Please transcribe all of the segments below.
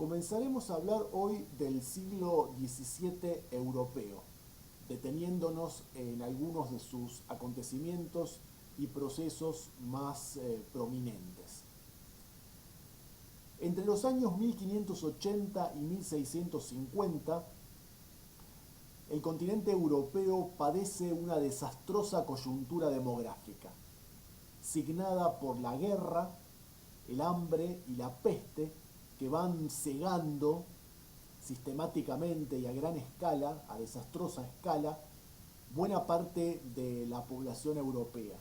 Comenzaremos a hablar hoy del siglo XVII europeo, deteniéndonos en algunos de sus acontecimientos y procesos más prominentes. Entre los años 1580 y 1650, el continente europeo padece una desastrosa coyuntura demográfica, signada por la guerra, el hambre y la peste, que van cegando sistemáticamente y a gran escala, a desastrosa escala, buena parte de la población europea.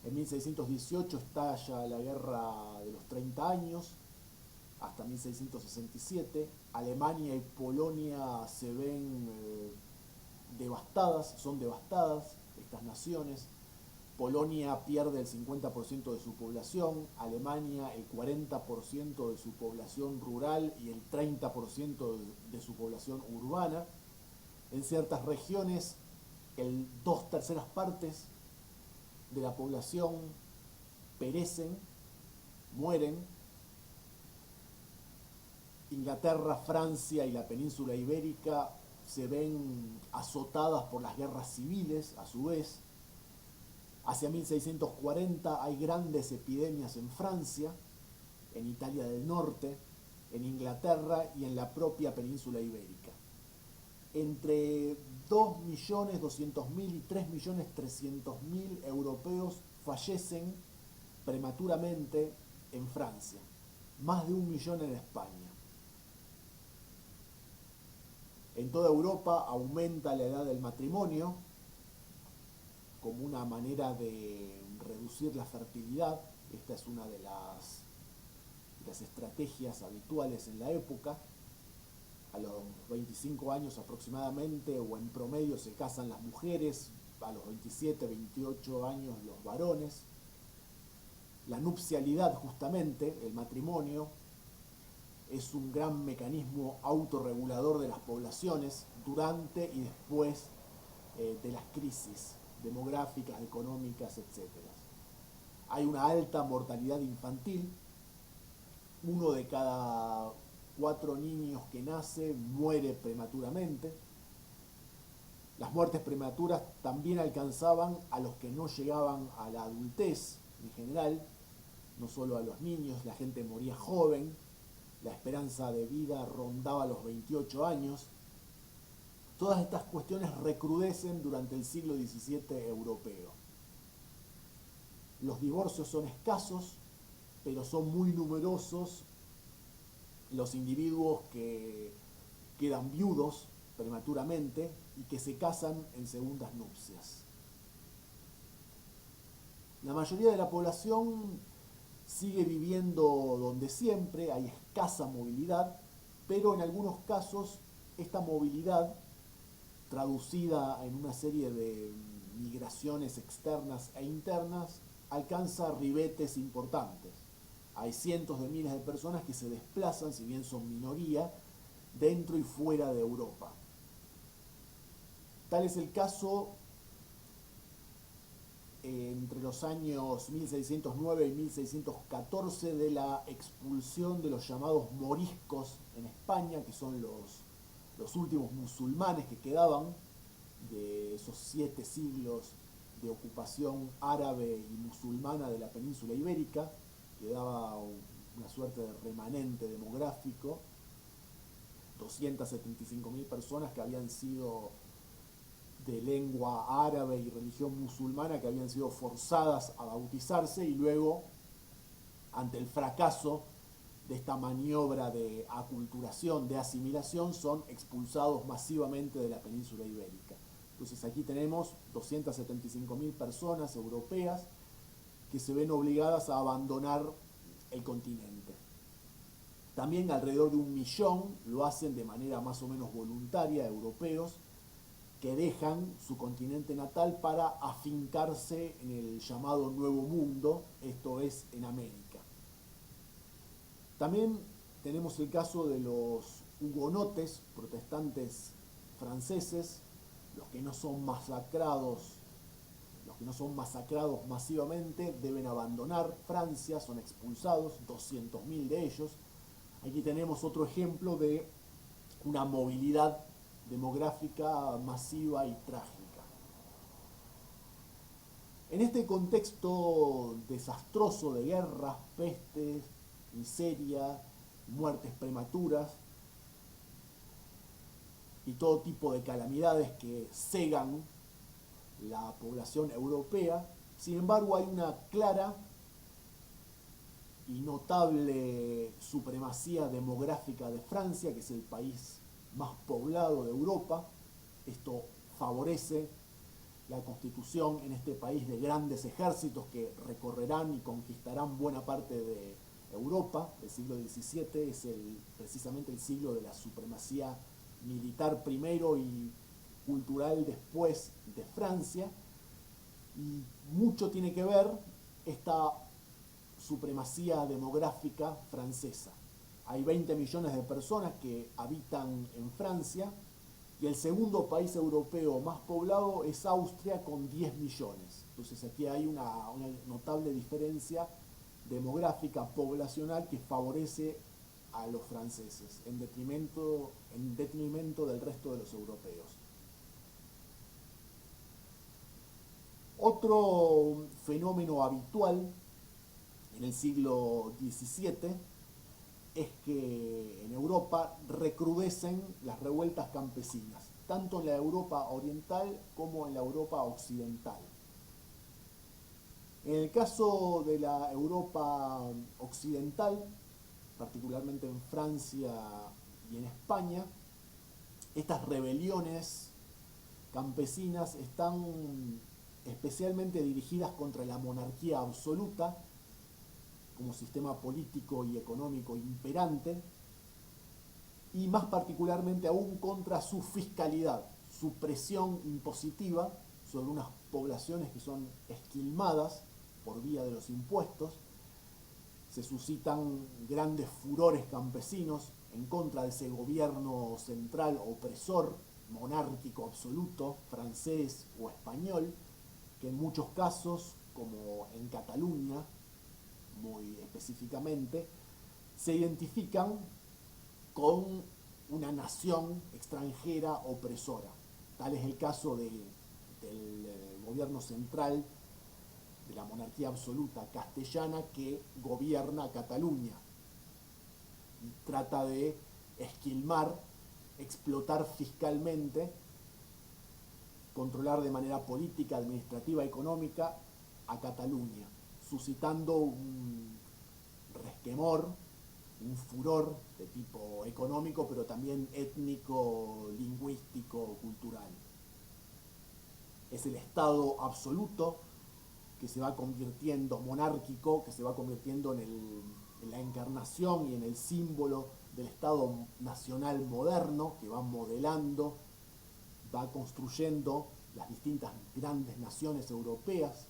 En 1618 estalla la guerra de los 30 años, hasta 1667. Alemania y Polonia se ven son devastadas estas naciones. Polonia pierde el 50% de su población, Alemania el 40% de su población rural y el 30% de su población urbana. En ciertas regiones, dos terceras partes de la población perecen, mueren. Inglaterra, Francia y la península ibérica se ven azotadas por las guerras civiles, a su vez. Hacia 1640 hay grandes epidemias en Francia, en Italia del Norte, en Inglaterra y en la propia península ibérica. Entre 2.200.000 y 3.300.000 europeos fallecen prematuramente en Francia, más de 1.000.000 en España. En toda Europa aumenta la edad del matrimonio como una manera de reducir la fertilidad. Esta es una de las estrategias habituales en la época. A los 25 años aproximadamente o en promedio se casan las mujeres, a los 27, 28 años los varones. La nupcialidad, justamente, el matrimonio, es un gran mecanismo autorregulador de las poblaciones durante y después de las crisis demográficas, económicas, etc. Hay una alta mortalidad infantil. 1 de cada 4 niños que nace muere prematuramente. Las muertes prematuras también alcanzaban a los que no llegaban a la adultez en general, no solo a los niños. La gente moría joven, la esperanza de vida rondaba los 28 años. Todas estas cuestiones recrudecen durante el siglo XVII europeo. Los divorcios son escasos, pero son muy numerosos los individuos que quedan viudos prematuramente y que se casan en segundas nupcias. La mayoría de la población sigue viviendo donde siempre, hay escasa movilidad, pero en algunos casos esta movilidad, traducida en una serie de migraciones externas e internas, alcanza ribetes importantes. Hay cientos de miles de personas que se desplazan, si bien son minoría, dentro y fuera de Europa. Tal es el caso entre los años 1609 y 1614 de la expulsión de los llamados moriscos en España, que son los últimos musulmanes que quedaban de esos 7 siglos de ocupación árabe y musulmana de la península ibérica. Quedaba una suerte de remanente demográfico, 275.000 personas que habían sido de lengua árabe y religión musulmana, que habían sido forzadas a bautizarse y luego, ante el fracaso de esta maniobra de aculturación, de asimilación, son expulsados masivamente de la península ibérica. Entonces aquí tenemos 275.000 personas europeas que se ven obligadas a abandonar el continente. También alrededor de 1.000.000 lo hacen de manera más o menos voluntaria, europeos, que dejan su continente natal para afincarse en el llamado Nuevo Mundo, esto es, en América. También tenemos el caso de los hugonotes, protestantes franceses, los que no son masacrados masivamente, deben abandonar Francia, son expulsados, 200.000 de ellos. Aquí tenemos otro ejemplo de una movilidad demográfica masiva y trágica. En este contexto desastroso de guerras, pestes, miseria, muertes prematuras y todo tipo de calamidades que cegan la población europea, sin embargo hay una clara y notable supremacía demográfica de Francia, que es el país más poblado de Europa. Esto favorece la constitución en este país de grandes ejércitos que recorrerán y conquistarán buena parte de Europa. El siglo XVII es precisamente el siglo de la supremacía militar primero y cultural después de Francia, y mucho tiene que ver esta supremacía demográfica francesa. Hay 20 millones de personas que habitan en Francia, y el segundo país europeo más poblado es Austria con 10 millones. Entonces aquí hay una notable diferencia demográfica, poblacional, que favorece a los franceses en detrimento del resto de los europeos. Otro fenómeno habitual en el siglo XVII es que en Europa recrudecen las revueltas campesinas, tanto en la Europa oriental como en la Europa occidental. En el caso de la Europa occidental, particularmente en Francia y en España, estas rebeliones campesinas están especialmente dirigidas contra la monarquía absoluta como sistema político y económico imperante, y más particularmente aún contra su fiscalidad, su presión impositiva sobre unas poblaciones que son esquilmadas por vía de los impuestos. Se suscitan grandes furores campesinos en contra de ese gobierno central opresor, monárquico absoluto, francés o español, que en muchos casos, como en Cataluña, muy específicamente, se identifican con una nación extranjera opresora. Tal es el caso del gobierno central de la monarquía absoluta castellana, que gobierna Cataluña y trata de esquilmar, explotar fiscalmente, controlar de manera política, administrativa, económica a Cataluña, suscitando un resquemor, un furor de tipo económico, pero también étnico, lingüístico, cultural. Es el Estado absoluto que se va convirtiendo, monárquico, que se va convirtiendo en la encarnación y en el símbolo del Estado nacional moderno, que va modelando, va construyendo las distintas grandes naciones europeas.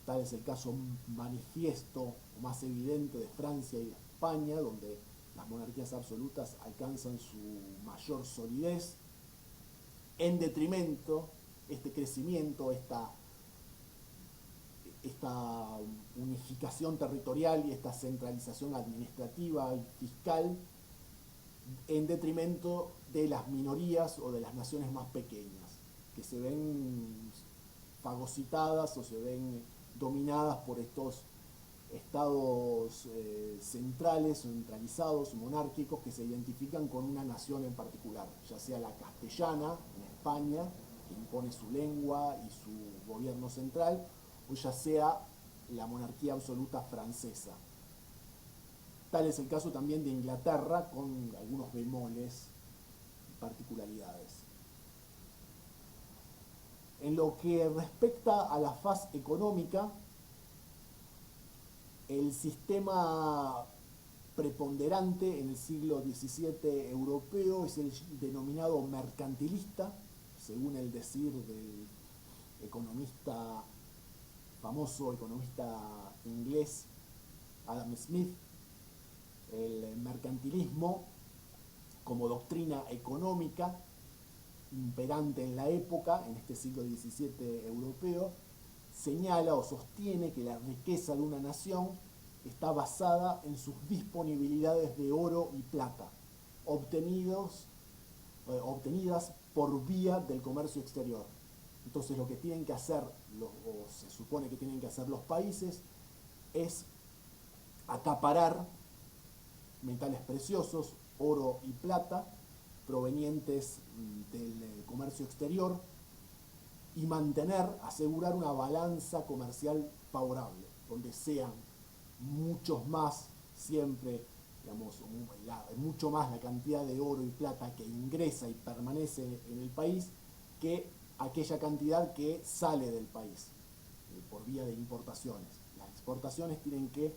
Tal es el caso manifiesto o más evidente de Francia y de España, donde las monarquías absolutas alcanzan su mayor solidez, en detrimento, este crecimiento, esta unificación territorial y esta centralización administrativa y fiscal, en detrimento de las minorías o de las naciones más pequeñas, que se ven fagocitadas o se ven dominadas por estos estados centrales, centralizados, monárquicos, que se identifican con una nación en particular, ya sea la castellana en España, que impone su lengua y su gobierno central, o ya sea la monarquía absoluta francesa. Tal es el caso también de Inglaterra, con algunos bemoles y particularidades. En lo que respecta a la faz económica, el sistema preponderante en el siglo XVII europeo es el denominado mercantilista, según el decir del economista, famoso economista inglés Adam Smith. El mercantilismo como doctrina económica imperante en la época, en este siglo XVII europeo, señala o sostiene que la riqueza de una nación está basada en sus disponibilidades de oro y plata, obtenidas por vía del comercio exterior. Entonces lo que tienen que hacer, o se supone que tienen que hacer los países, es acaparar metales preciosos, oro y plata, provenientes del comercio exterior, y asegurar una balanza comercial favorable, donde sean muchos más, siempre, digamos, mucho más la cantidad de oro y plata que ingresa y permanece en el país que aquella cantidad que sale del país por vía de importaciones. Las exportaciones tienen que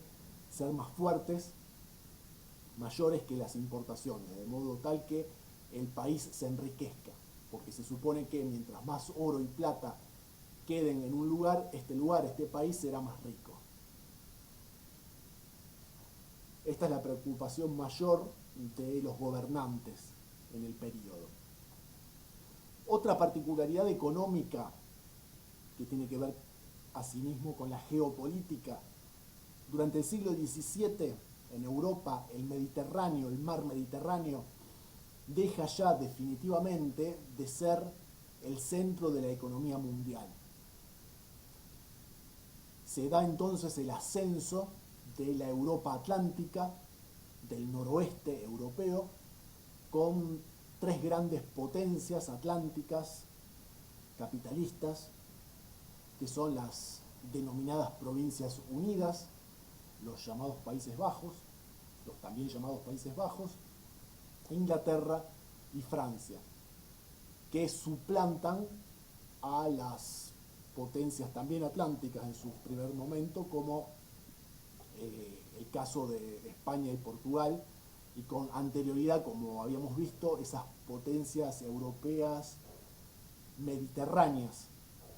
ser más fuertes, mayores que las importaciones, de modo tal que el país se enriquezca, porque se supone que mientras más oro y plata queden en un lugar, este país será más rico. Esta es la preocupación mayor de los gobernantes en el periodo. Otra particularidad económica que tiene que ver asimismo con la geopolítica, durante el siglo XVII en Europa el Mediterráneo, el mar Mediterráneo, deja ya definitivamente de ser el centro de la economía mundial. Se da entonces el ascenso de la Europa atlántica, del noroeste europeo, con tres grandes potencias atlánticas capitalistas, que son las denominadas Provincias Unidas, los llamados Países Bajos, los también llamados Países Bajos, Inglaterra y Francia, que suplantan a las potencias también atlánticas en su primer momento, como el caso de España y Portugal, y con anterioridad, como habíamos visto, esas potencias europeas mediterráneas,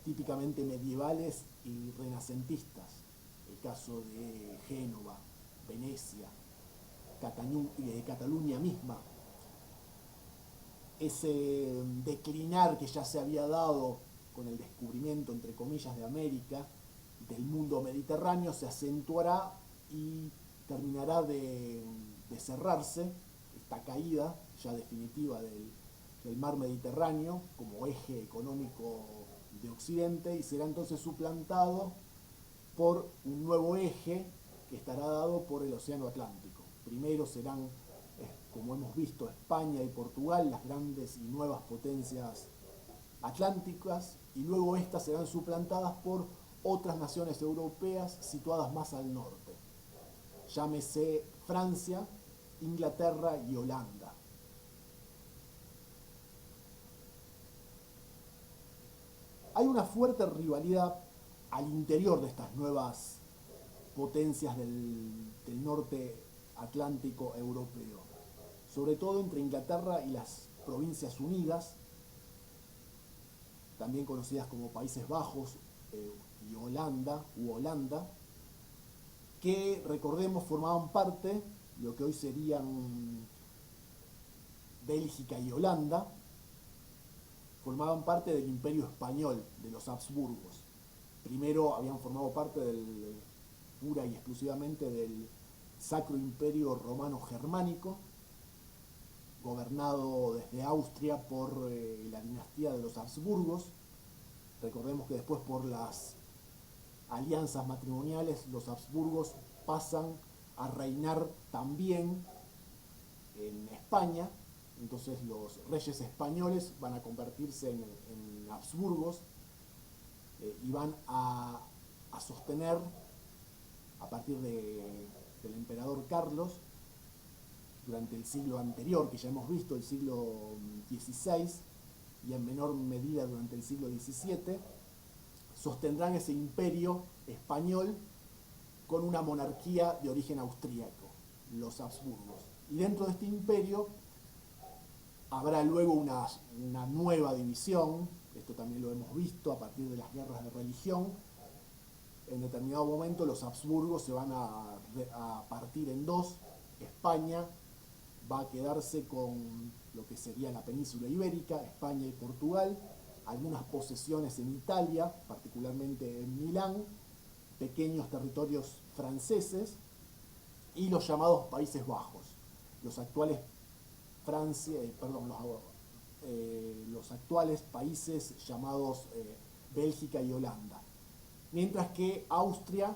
típicamente medievales y renacentistas, el caso de Génova, Venecia, Cataluña misma. Ese declinar que ya se había dado con el descubrimiento, entre comillas, de América, del mundo mediterráneo, se acentuará y terminará de cerrarse esta caída ya definitiva del mar Mediterráneo como eje económico de Occidente, y será entonces suplantado por un nuevo eje que estará dado por el Océano Atlántico. Primero serán, como hemos visto, España y Portugal, las grandes y nuevas potencias atlánticas, y luego estas serán suplantadas por otras naciones europeas situadas más al norte. Llámese Francia, Inglaterra y Holanda. Hay una fuerte rivalidad al interior de estas nuevas potencias del norte atlántico europeo, sobre todo entre Inglaterra y las Provincias Unidas, también conocidas como Países Bajos y Holanda, que, recordemos, formaban parte de lo que hoy serían Bélgica y Holanda, formaban parte del Imperio Español, de los Habsburgos. Primero habían formado parte pura y exclusivamente del Sacro Imperio Romano Germánico, gobernado desde Austria por la dinastía de los Habsburgos. Recordemos que después, por las alianzas matrimoniales, los Habsburgos pasan a reinar también en España. Entonces los reyes españoles van a convertirse en Habsburgos y van a sostener, a partir del emperador Carlos, durante el siglo anterior, que ya hemos visto, el siglo XVI, y en menor medida durante el siglo XVII, sostendrán ese imperio español con una monarquía de origen austríaco, los Habsburgos. Y dentro de este imperio habrá luego una nueva división, esto también lo hemos visto a partir de las guerras de religión. En determinado momento los Habsburgos se van a partir en dos. España va a quedarse con lo que sería la península ibérica, España y Portugal, algunas posesiones en Italia, particularmente en Milán, pequeños territorios franceses, y los llamados Países Bajos, los actuales los actuales países llamados Bélgica y Holanda. Mientras que Austria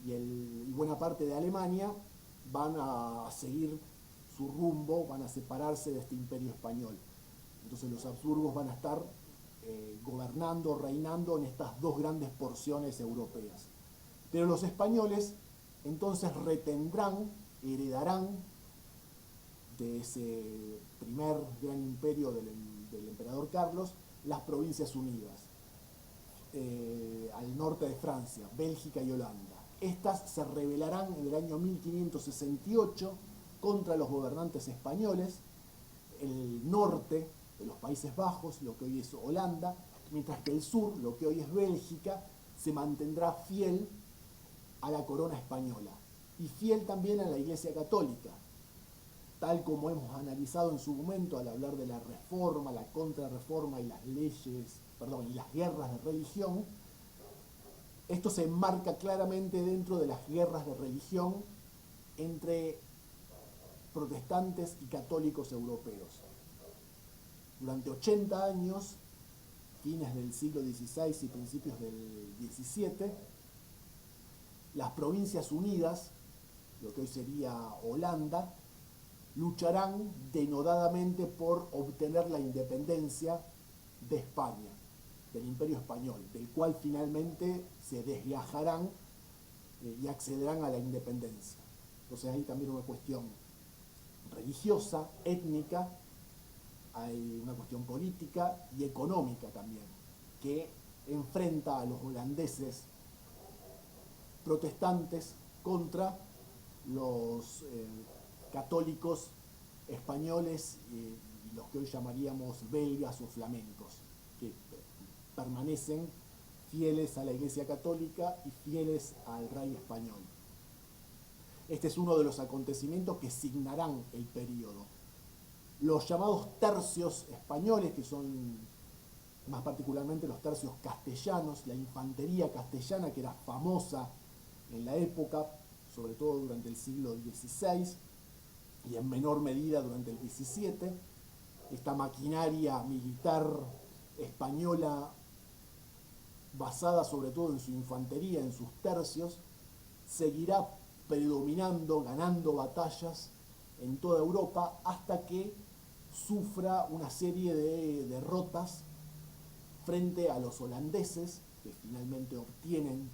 y buena parte de Alemania van a seguir su rumbo, van a separarse de este imperio español. Entonces los Habsburgos van a estar gobernando, reinando en estas dos grandes porciones europeas. Pero los españoles entonces retendrán, heredarán de ese primer gran imperio del emperador Carlos, las provincias unidas, al norte de Francia, Bélgica y Holanda. Estas se rebelarán en el año 1568 contra los gobernantes españoles, el norte de los Países Bajos, lo que hoy es Holanda, mientras que el sur, lo que hoy es Bélgica, se mantendrá fiel a la corona española y fiel también a la Iglesia Católica, tal como hemos analizado en su momento al hablar de la reforma, la contrarreforma y las leyes, y las guerras de religión. Esto se enmarca claramente dentro de las guerras de religión entre protestantes y católicos europeos. Durante 80 años, fines del siglo XVI y principios del XVII, las provincias unidas, lo que hoy sería Holanda, lucharán denodadamente por obtener la independencia de España, del Imperio Español, del cual finalmente se desgajarán y accederán a la independencia. Entonces hay también una cuestión religiosa, étnica, hay una cuestión política y económica también, que enfrenta a los holandeses protestantes contra los católicos españoles y los que hoy llamaríamos belgas o flamencos, que permanecen fieles a la Iglesia Católica y fieles al rey español. Este es uno de los acontecimientos que signarán el periodo. Los llamados tercios españoles, que son más particularmente los tercios castellanos, la infantería castellana que era famosa en la época, sobre todo durante el siglo XVI y en menor medida durante el XVII, esta maquinaria militar española basada sobre todo en su infantería, en sus tercios, seguirá predominando, ganando batallas en toda Europa hasta que sufra una serie de derrotas frente a los holandeses, que finalmente obtienen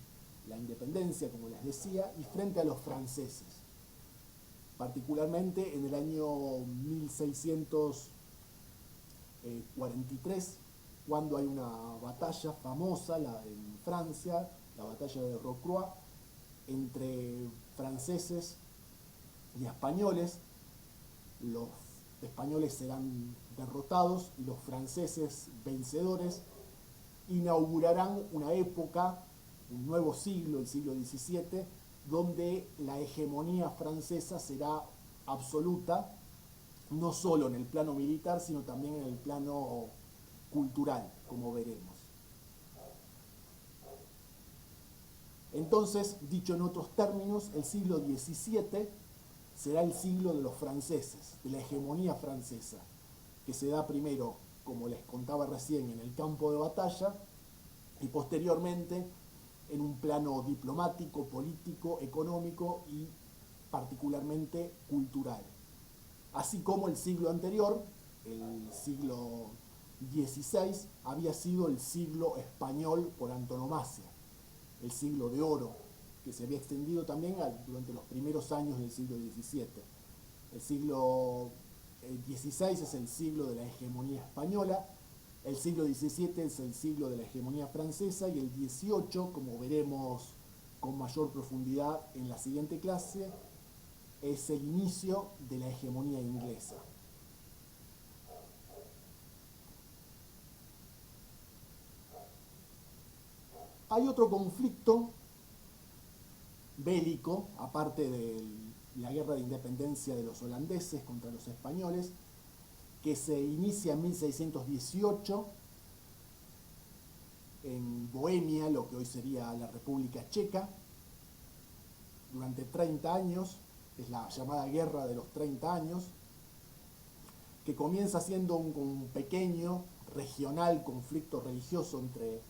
la independencia, como les decía, y frente a los franceses. Particularmente en el año 1643, cuando hay una batalla famosa en Francia, la batalla de Rocroi, entre franceses y españoles. Los españoles serán derrotados y los franceses vencedores. Inaugurarán una época, un nuevo siglo, el siglo XVII, donde la hegemonía francesa será absoluta, no solo en el plano militar, sino también en el plano cultural, como veremos. Entonces, dicho en otros términos, el siglo XVII será el siglo de los franceses, de la hegemonía francesa, que se da primero, como les contaba recién, en el campo de batalla y posteriormente en un plano diplomático, político, económico y particularmente cultural. Así como el siglo anterior, el siglo XVI, había sido el siglo español por antonomasia, el siglo de oro, que se había extendido también durante los primeros años del siglo XVII. El siglo XVI es el siglo de la hegemonía española, el siglo XVII es el siglo de la hegemonía francesa y el XVIII, como veremos con mayor profundidad en la siguiente clase, es el inicio de la hegemonía inglesa. Hay otro conflicto bélico, aparte de la guerra de independencia de los holandeses contra los españoles, que se inicia en 1618 en Bohemia, lo que hoy sería la República Checa, durante 30 años, es la llamada Guerra de los 30 años, que comienza siendo un pequeño, regional conflicto religioso entre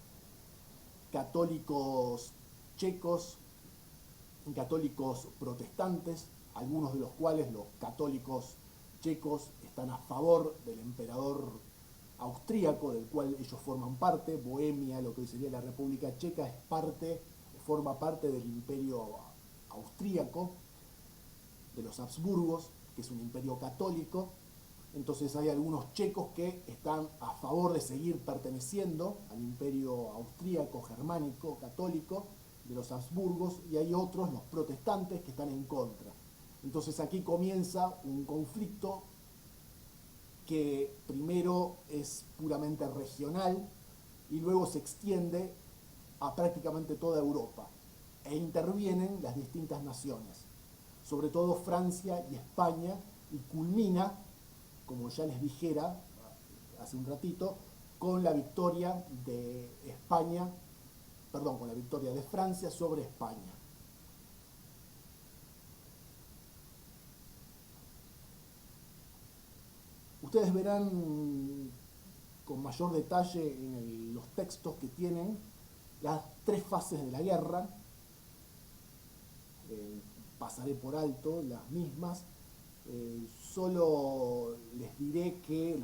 católicos checos y católicos protestantes, algunos de los cuales los católicos checos están a favor del emperador austríaco, del cual ellos forman parte. Bohemia, lo que hoy sería la República Checa, forma parte del imperio austríaco, de los Habsburgos, que es un imperio católico. Entonces hay algunos checos que están a favor de seguir perteneciendo al imperio austríaco, germánico, católico, de los Habsburgos, y hay otros, los protestantes, que están en contra. Entonces aquí comienza un conflicto que primero es puramente regional y luego se extiende a prácticamente toda Europa e intervienen las distintas naciones, sobre todo Francia y España, y culmina, como ya les dijera hace un ratito, con la victoria de España, perdón, con la victoria de Francia sobre España. Ustedes verán con mayor detalle en los textos que tienen las tres fases de la guerra. Pasaré por alto las mismas. Solo les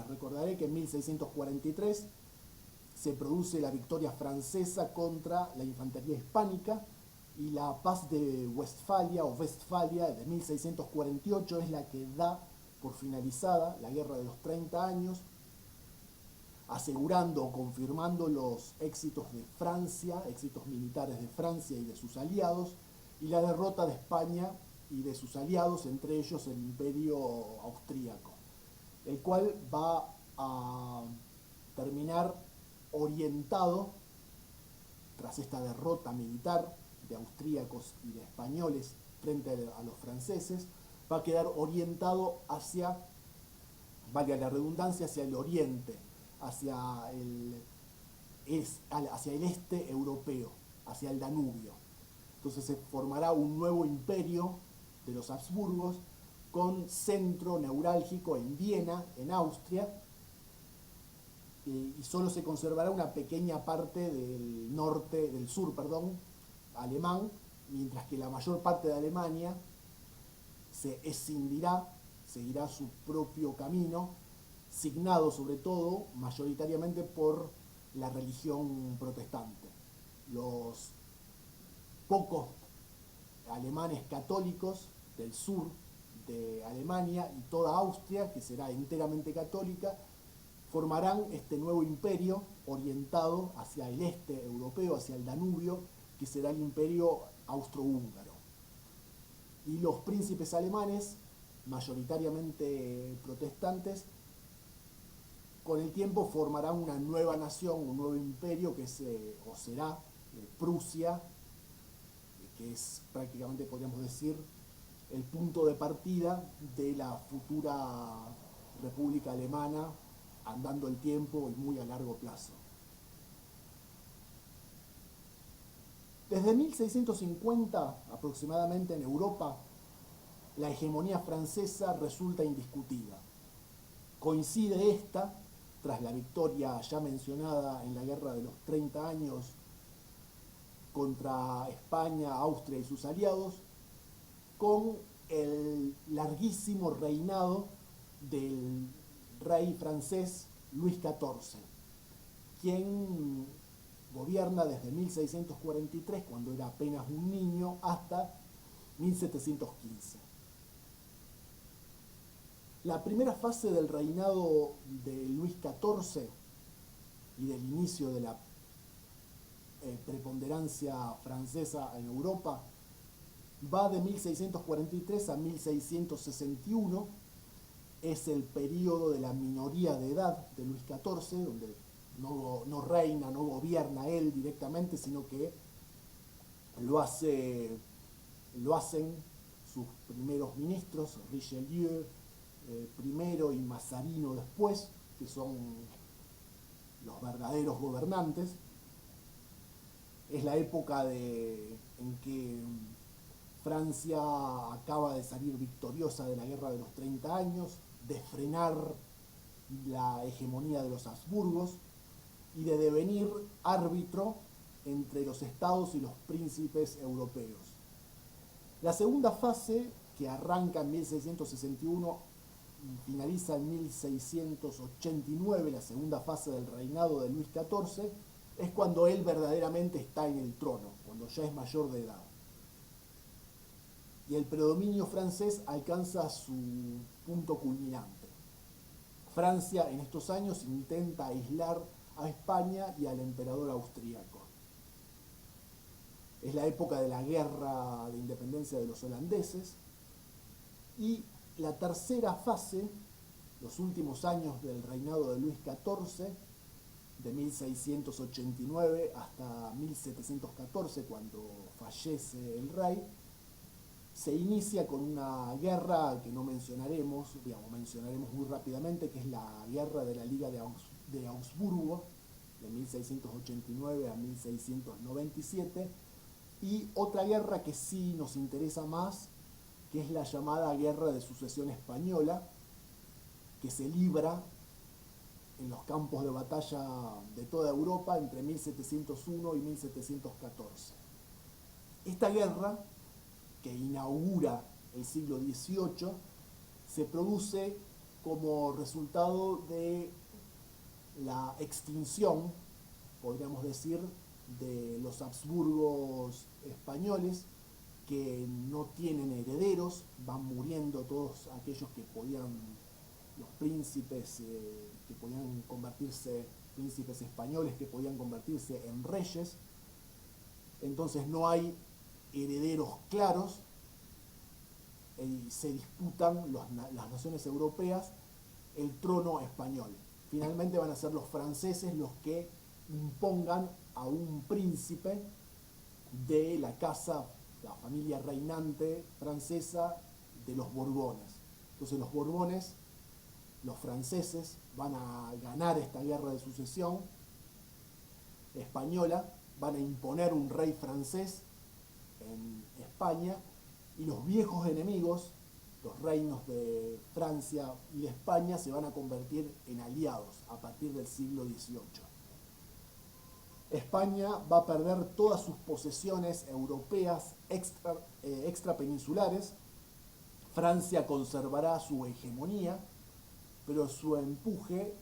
recordaré que en 1643 se produce la victoria francesa contra la infantería hispánica, y la paz de Westfalia o Westfalia de 1648 es la que da por finalizada la guerra de los 30 años, asegurando o confirmando los éxitos de Francia, éxitos militares de Francia y de sus aliados, y la derrota de España y de sus aliados, entre ellos el imperio austríaco, el cual va a terminar orientado, tras esta derrota militar de austríacos y de españoles frente a los franceses, va a quedar orientado hacia, valga la redundancia, hacia el oriente, hacia el este europeo, hacia el Danubio. Entonces se formará un nuevo imperio de los Habsburgos con centro neurálgico en Viena, en Austria, y solo se conservará una pequeña parte del sur, alemán, mientras que la mayor parte de Alemania se escindirá, seguirá su propio camino, signado sobre todo mayoritariamente por la religión protestante. Los pocos alemanes católicos del sur de Alemania y toda Austria, que será enteramente católica, formarán este nuevo imperio orientado hacia el este europeo, hacia el Danubio, que será el imperio austrohúngaro. Y los príncipes alemanes, mayoritariamente protestantes, con el tiempo formarán una nueva nación, un nuevo imperio que será Prusia, que es prácticamente, podríamos decir, el punto de partida de la futura República Alemana, andando el tiempo y muy a largo plazo. Desde 1650 aproximadamente en Europa, la hegemonía francesa resulta indiscutida. Coincide esta, tras la victoria ya mencionada en la Guerra de los 30 años contra España, Austria y sus aliados, con el larguísimo reinado del rey francés Luis XIV, quien gobierna desde 1643, cuando era apenas un niño, hasta 1715. La primera fase del reinado de Luis XIV y del inicio de la preponderancia francesa en Europa va de 1643 a 1661. Es el periodo de la minoría de edad de Luis XIV, donde no reina, no gobierna él directamente, sino que lo hacen sus primeros ministros, Richelieu primero y Mazarino después, que son los verdaderos gobernantes. Es la época en que Francia acaba de salir victoriosa de la Guerra de los 30 años, de frenar la hegemonía de los Habsburgos y de devenir árbitro entre los estados y los príncipes europeos. La segunda fase, que arranca en 1661 y finaliza en 1689, la segunda fase del reinado de Luis XIV, es cuando él verdaderamente está en el trono, cuando ya es mayor de edad. Y el predominio francés alcanza su punto culminante. Francia en estos años intenta aislar a España y al emperador austríaco. Es la época de la guerra de independencia de los holandeses. Y la tercera fase, los últimos años del reinado de Luis XIV, de 1689 hasta 1714, cuando fallece el rey, se inicia con una guerra que no mencionaremos, mencionaremos muy rápidamente, que es la guerra de la Liga de Augsburgo, de 1689 a 1697, y otra guerra que sí nos interesa más, que es la llamada Guerra de Sucesión Española, que se libra en los campos de batalla de toda Europa entre 1701 y 1714. Esta guerra, que inaugura el siglo XVIII, se produce como resultado de la extinción, podríamos decir, de los Habsburgos españoles, que no tienen herederos, van muriendo todos aquellos que podían, los príncipes que podían convertirse, príncipes españoles que podían convertirse en reyes. Entonces no hay herederos claros y se disputan las naciones europeas el trono español. Finalmente van a ser los franceses los que impongan a un príncipe de la casa, la familia reinante francesa de los Borbones. Entonces los Borbones, los franceses, van a ganar esta guerra de sucesión española, van a imponer un rey francés en España, y los viejos enemigos, los reinos de Francia y de España, se van a convertir en aliados a partir del siglo XVIII. España va a perder todas sus posesiones europeas extrapeninsulares. Francia conservará su hegemonía, pero su empuje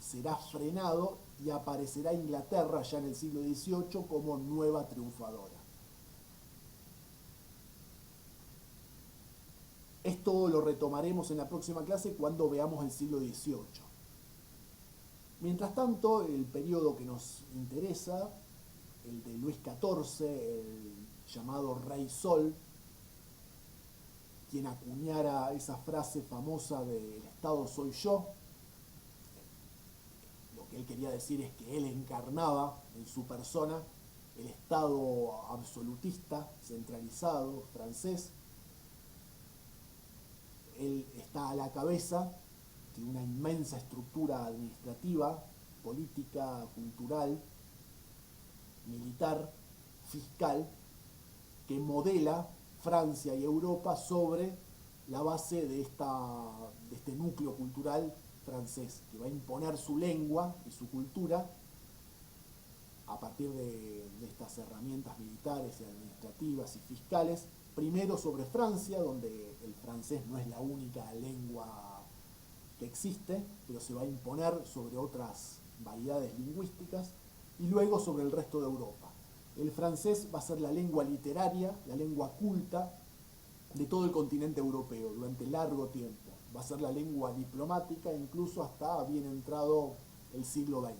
será frenado y aparecerá Inglaterra ya en el siglo XVIII como nueva triunfadora. Esto lo retomaremos en la próxima clase cuando veamos el siglo XVIII. Mientras tanto, el periodo que nos interesa, el de Luis XIV, el llamado Rey Sol, quien acuñara esa frase famosa de "el Estado soy yo", lo que él quería decir es que él encarnaba en su persona el Estado absolutista, centralizado, francés. Él está a la cabeza de una inmensa estructura administrativa, política, cultural, militar, fiscal, que modela Francia y Europa sobre la base de este núcleo cultural francés, que va a imponer su lengua y su cultura a partir de estas herramientas militares y administrativas y fiscales, primero sobre Francia, donde el francés no es la única lengua que existe, pero se va a imponer sobre otras variedades lingüísticas, y luego sobre el resto de Europa. El francés va a ser la lengua literaria, la lengua culta de todo el continente europeo durante largo tiempo. Va a ser la lengua diplomática incluso hasta bien entrado el siglo XX.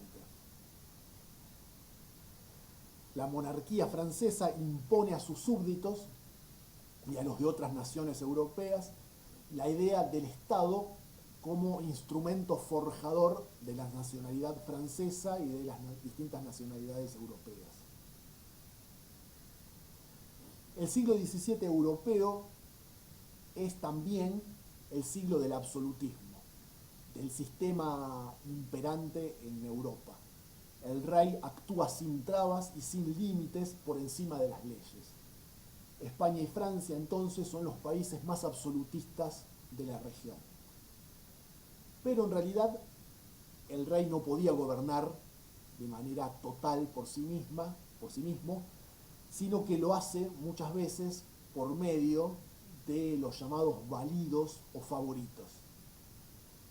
La monarquía francesa impone a sus súbditos y a los de otras naciones europeas la idea del Estado como instrumento forjador de la nacionalidad francesa y de las distintas nacionalidades europeas. El siglo XVII europeo es también el siglo del absolutismo, del sistema imperante en Europa. El rey actúa sin trabas y sin límites por encima de las leyes. España y Francia entonces son los países más absolutistas de la región. Pero en realidad el rey no podía gobernar de manera total por sí mismo, sino que lo hace muchas veces por medio de los llamados validos o favoritos,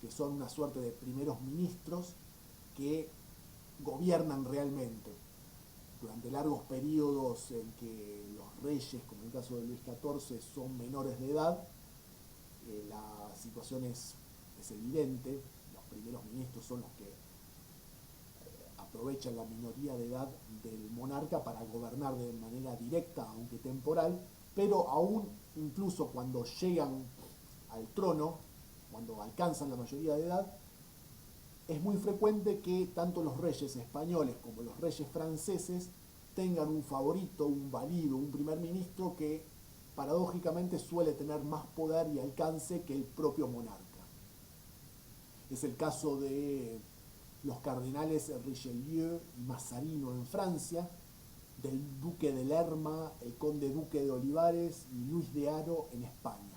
que son una suerte de primeros ministros que gobiernan realmente. Durante largos periodos en que los reyes, como en el caso de Luis XIV, son menores de edad, la situación es evidente. Los primeros ministros son los que aprovechan la minoría de edad del monarca para gobernar de manera directa, aunque temporal, pero aún incluso cuando llegan al trono, cuando alcanzan la mayoría de edad, es muy frecuente que tanto los reyes españoles como los reyes franceses tengan un favorito, un valido, un primer ministro que paradójicamente suele tener más poder y alcance que el propio monarca. Es el caso de los cardenales Richelieu y Mazarino en Francia, del duque de Lerma, el conde duque de Olivares y Luis de Haro en España.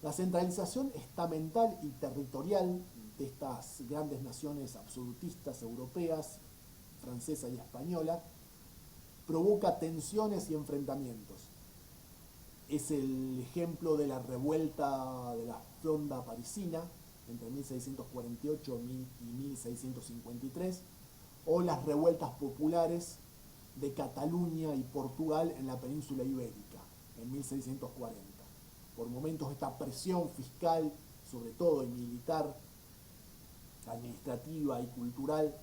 La centralización estamental y territorial de estas grandes naciones absolutistas europeas, francesa y española, provoca tensiones y enfrentamientos. Es el ejemplo de la revuelta de la Fronda parisina entre 1648 y 1653, o las revueltas populares de Cataluña y Portugal en la península ibérica en 1640. Por momentos esta presión fiscal, sobre todo y militar, administrativa y cultural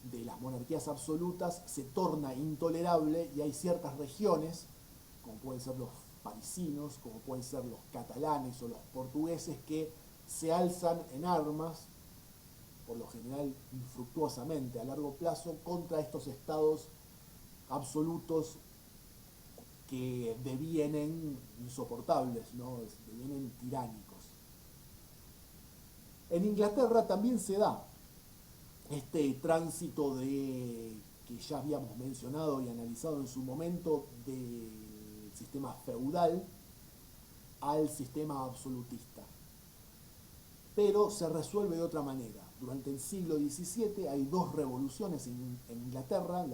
de las monarquías absolutas se torna intolerable y hay ciertas regiones, como pueden ser los parisinos, como pueden ser los catalanes o los portugueses, que se alzan en armas, por lo general infructuosamente a largo plazo, contra estos estados absolutos que devienen insoportables, ¿no? Devienen tiránicos. En Inglaterra también se da este tránsito que ya habíamos mencionado y analizado en su momento del sistema feudal al sistema absolutista. Pero se resuelve de otra manera. Durante el siglo XVII hay dos revoluciones en Inglaterra,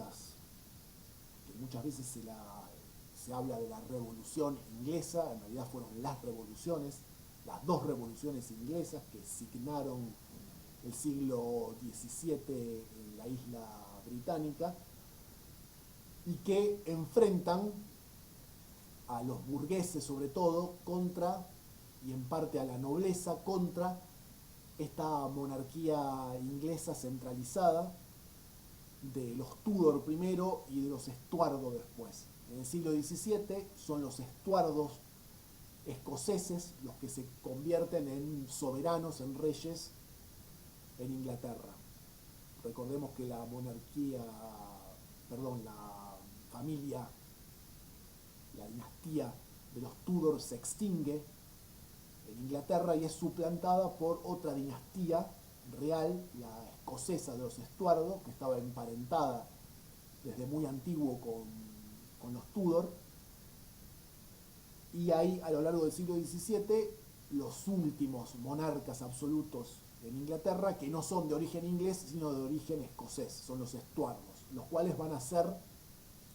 que muchas veces se habla de la revolución inglesa, en realidad fueron las dos revoluciones inglesas que signaron el siglo XVII en la isla británica y que enfrentan a los burgueses sobre todo contra, y en parte a la nobleza, contra esta monarquía inglesa centralizada de los Tudor primero y de los Estuardo después. En el siglo XVII son los Estuardos escoceses los que se convierten en soberanos, en reyes en Inglaterra. Recordemos que la familia, la dinastía de los Tudor se extingue en Inglaterra y es suplantada por otra dinastía real, la escocesa de los Estuardo, que estaba emparentada desde muy antiguo con los Tudor. Y ahí, a lo largo del siglo XVII, los últimos monarcas absolutos en Inglaterra, que no son de origen inglés, sino de origen escocés, son los Estuardos, los cuales van a ser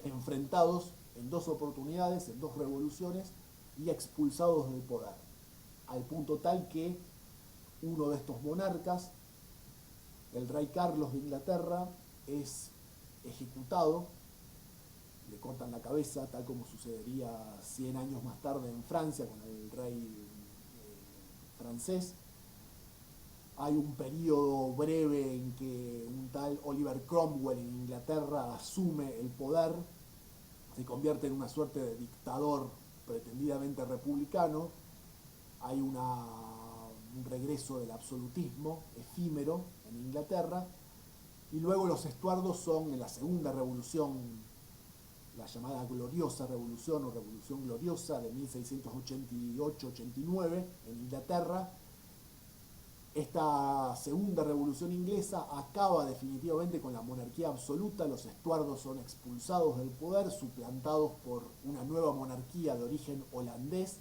enfrentados en dos oportunidades, en dos revoluciones, y expulsados del poder, al punto tal que uno de estos monarcas, el rey Carlos de Inglaterra, es ejecutado, le cortan la cabeza, tal como sucedería 100 años más tarde en Francia con el rey francés. Hay un periodo breve en que un tal Oliver Cromwell en Inglaterra asume el poder, se convierte en una suerte de dictador pretendidamente republicano. Hay un regreso del absolutismo efímero en Inglaterra, y luego los Estuardos son en la segunda revolución, la llamada gloriosa revolución o revolución gloriosa de 1688-89 en Inglaterra, Esta segunda revolución inglesa acaba definitivamente con la monarquía absoluta, los Estuardos son expulsados del poder, suplantados por una nueva monarquía de origen holandés,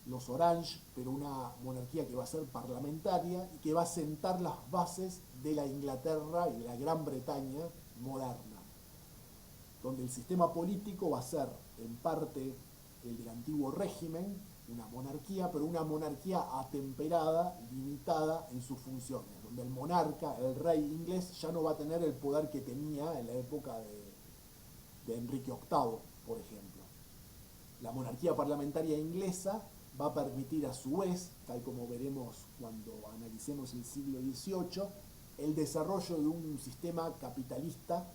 los Orange, pero una monarquía que va a ser parlamentaria y que va a sentar las bases de la Inglaterra y de la Gran Bretaña moderna, donde el sistema político va a ser en parte el del antiguo régimen, una monarquía, pero una monarquía atemperada, limitada en sus funciones, donde el monarca, el rey inglés, ya no va a tener el poder que tenía en la época de Enrique VIII, por ejemplo. La monarquía parlamentaria inglesa va a permitir a su vez, tal como veremos cuando analicemos el siglo XVIII, el desarrollo de un sistema capitalista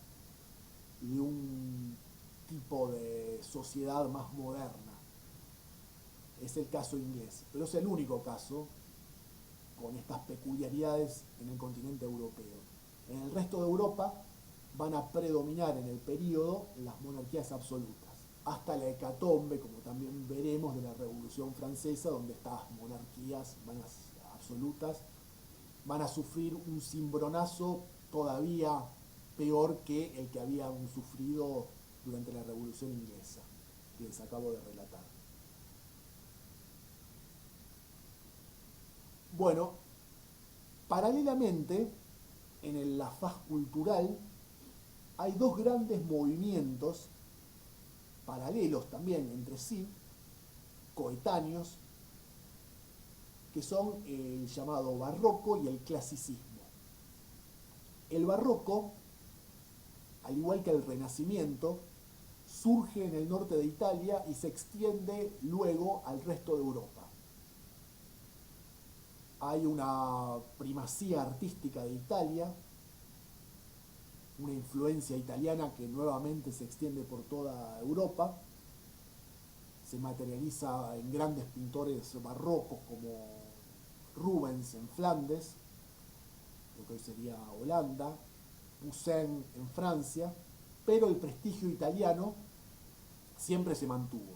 y de un tipo de sociedad más moderna. Es el caso inglés, pero es el único caso con estas peculiaridades en el continente europeo. En el resto de Europa van a predominar en el periodo las monarquías absolutas, hasta la hecatombe, como también veremos, de la Revolución Francesa, donde estas monarquías absolutas van a sufrir un cimbronazo todavía peor que el que habían sufrido durante la Revolución Inglesa, que les acabo de relatar. Bueno, paralelamente, en la faz cultural, hay dos grandes movimientos, paralelos también entre sí, coetáneos, que son el llamado barroco y el clasicismo. El barroco, al igual que el renacimiento, surge en el norte de Italia y se extiende luego al resto de Europa. Hay una primacía artística de Italia, una influencia italiana que nuevamente se extiende por toda Europa, se materializa en grandes pintores barrocos como Rubens en Flandes, lo que hoy sería Holanda, Poussin en Francia, pero el prestigio italiano siempre se mantuvo.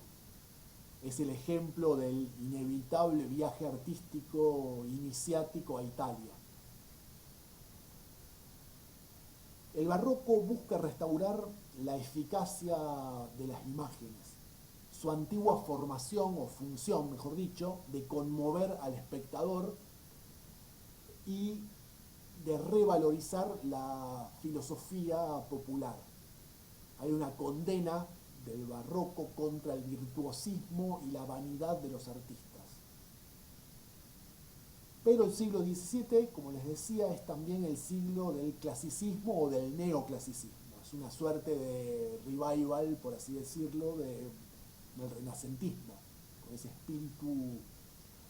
Es el ejemplo del inevitable viaje artístico iniciático a Italia. El barroco busca restaurar la eficacia de las imágenes, su antigua formación o función, mejor dicho, de conmover al espectador y de revalorizar la filosofía popular. Hay una condena del barroco contra el virtuosismo y la vanidad de los artistas. Pero el siglo XVII, como les decía, es también el siglo del clasicismo o del neoclasicismo. Es una suerte de revival, por así decirlo, del renacentismo, con ese espíritu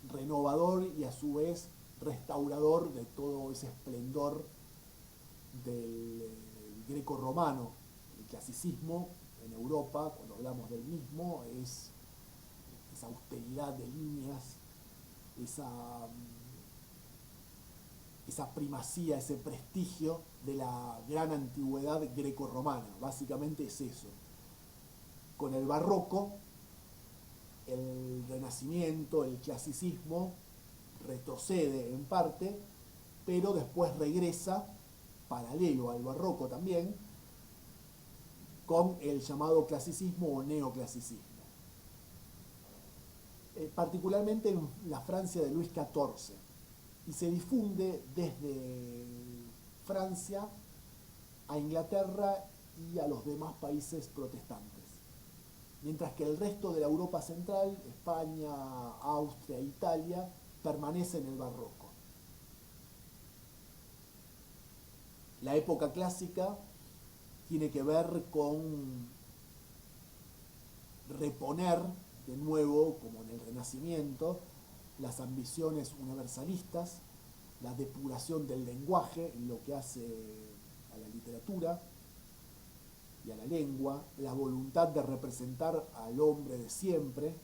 renovador y a su vez restaurador de todo ese esplendor del greco-romano. El clasicismo en Europa, cuando hablamos del mismo, es esa austeridad de líneas, esa primacía, ese prestigio de la gran antigüedad greco-romana. Básicamente es eso. Con el barroco, el renacimiento, el clasicismo retrocede en parte, pero después regresa, paralelo al barroco también, con el llamado clasicismo o neoclasicismo. Particularmente en la Francia de Luis XIV, y se difunde desde Francia a Inglaterra y a los demás países protestantes. Mientras que el resto de la Europa central, España, Austria, Italia, permanece en el barroco. La época clásica tiene que ver con reponer de nuevo, como en el Renacimiento, las ambiciones universalistas, la depuración del lenguaje en lo que hace a la literatura y a la lengua, la voluntad de representar al hombre de siempre.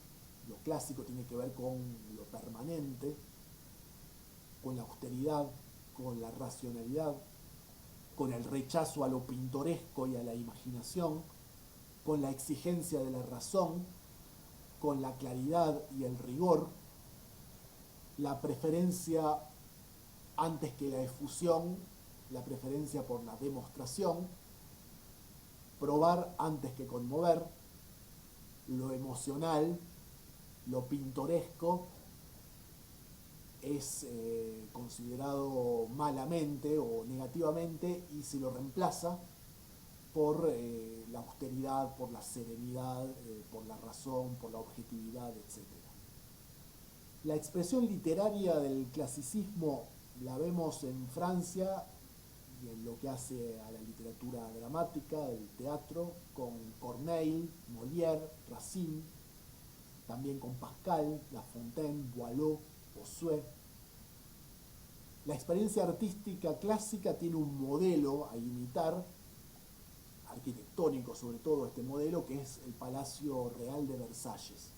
Lo clásico tiene que ver con lo permanente, con la austeridad, con la racionalidad, con el rechazo a lo pintoresco y a la imaginación, con la exigencia de la razón, con la claridad y el rigor, la preferencia antes que la efusión, la preferencia por la demostración, probar antes que conmover, lo emocional, lo pintoresco, es considerado malamente o negativamente y se lo reemplaza por la austeridad, por la serenidad, por la razón, por la objetividad, etc. La expresión literaria del clasicismo la vemos en Francia y en lo que hace a la literatura dramática, el teatro, con Corneille, Molière, Racine, también con Pascal, La Fontaine, Boileau, Bossuet. La experiencia artística clásica tiene un modelo a imitar, arquitectónico sobre todo este modelo, que es el Palacio Real de Versalles.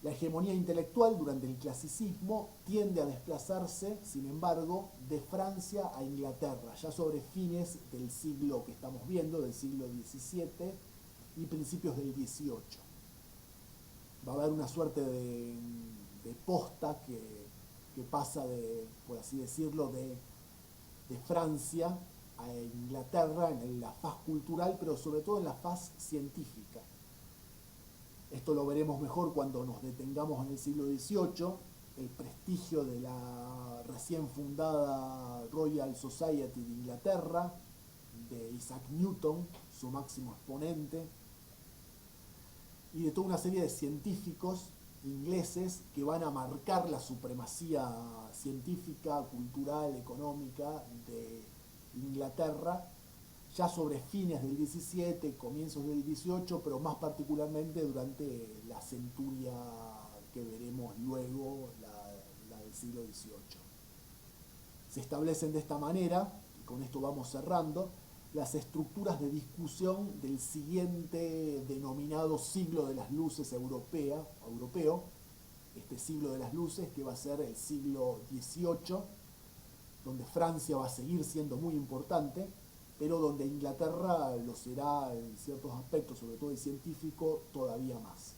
La hegemonía intelectual durante el clasicismo tiende a desplazarse, sin embargo, de Francia a Inglaterra, ya sobre fines del siglo que estamos viendo, del siglo XVII y principios del XVIII. Va a haber una suerte de posta que pasa de, por así decirlo, de Francia a Inglaterra en la faz cultural, pero sobre todo en la faz científica. Esto lo veremos mejor cuando nos detengamos en el siglo XVIII, el prestigio de la recién fundada Royal Society de Inglaterra, de Isaac Newton, su máximo exponente, y de toda una serie de científicos ingleses que van a marcar la supremacía científica, cultural, económica de Inglaterra, ya sobre fines del XVII, comienzos del XVIII, pero más particularmente durante la centuria que veremos luego, la del siglo XVIII. Se establecen de esta manera, y con esto vamos cerrando, las estructuras de discusión del siguiente denominado siglo de las luces europeo, este siglo de las luces que va a ser el siglo XVIII, donde Francia va a seguir siendo muy importante, pero donde Inglaterra lo será en ciertos aspectos, sobre todo el científico, todavía más.